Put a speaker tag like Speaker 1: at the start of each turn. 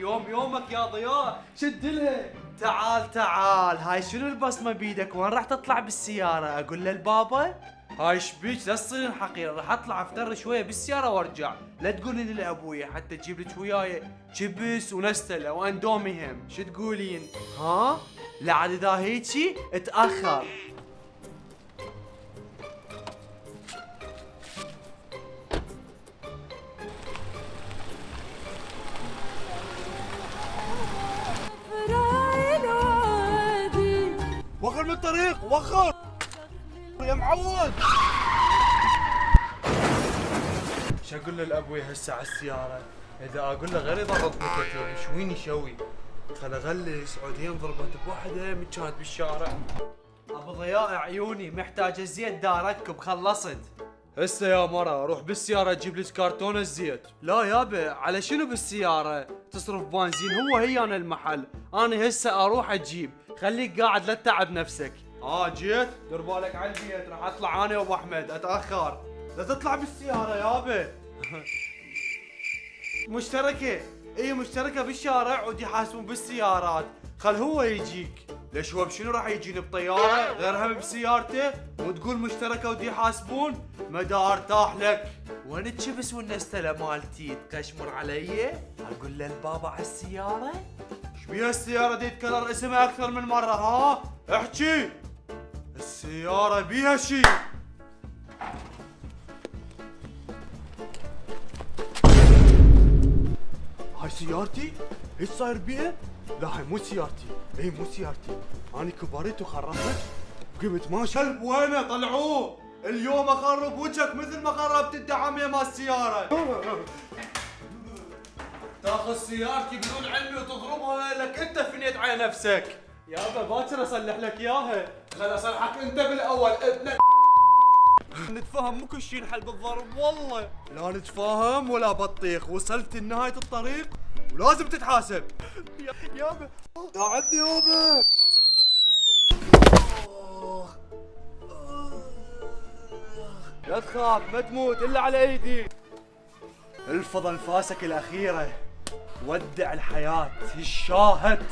Speaker 1: يومك يا ضياء، شد لها. تعال هاي شنو البصمة بيدك؟ وين راح تطلع بالسيارة؟ اقول للبابا؟ هاي شبيك لا تصيرين حقيرة، راح اطلع افتر شوية بالسيارة وارجع، لا تقولي لابويا حتى تجيب لك وياي شيبس ونستلة واندومي هم، شو تقولين؟ ها؟ لا عاد اذا هيجي اتأخر.
Speaker 2: وخر من الطريق، وخر يا معود.
Speaker 1: شو اقول لابوي هسه على السيارة؟ اذا اقول له غير يضرب مكتين شو وين يسوي؟ خل اغلي سعوديين ضربت بوحده من كانت بالشارع. ابو ضياء عيوني محتاج الزيت دا اركب، خلصت. هسه يا مرة روح بالسيارة تجيب لك كرتونة زيت. لا يابا على شنو بالسيارة؟ تصرف بنزين، هو هي انا المحل، انا هسه اروح اجيب، خليك قاعد لا تتعب نفسك. جيت؟ دير بالك على البيت، راح اطلع انا وابو احمد، اتاخر. لا تطلع بالسيارة يابا. مشتركة، اي مشتركة بالشارع ودي يحاسبون بالسيارات، خل هو يجيك. ليش هو بشنو راح يجيني بطيارة غير هم بسيارته؟ وتقول مشتركة ودي يحاسبون؟ مدى ارتاح لك. وين الشبس والنستلة مالتي تقشمر علي؟ اقول للبابا على السيارة؟ شبيها السيارة دي تكرر اسمها اكثر من مرة ها؟ احكي. السيارة بيها شي. هاي سيارتي؟ ايش صاير بيها؟ لا هاي مو سيارتي، اي مو سيارتي، انا كبرت وخربت قمت ماشي. كلب وينه؟ طلعوه، اليوم اخرب وجهك مثل ما خربت الدعامية مال السيارة. تاخذ سيارتي بدون علمي وتضربها لك انت فنيت على نفسك. يابا باكر اصلح لك اياها. خل اصلحك انت بالاول ابنك. نتفاهم مو كل شي ينحل بالضرب والله. لا نتفاهم ولا بطيخ، وصلت لنهاية الطريق ولازم تتحاسب. يابا ساعدني يابا. لا تخاف ما تموت الا على ايدي. الفظ انفاسك الاخيرة، ودع الحياة، الشاهد.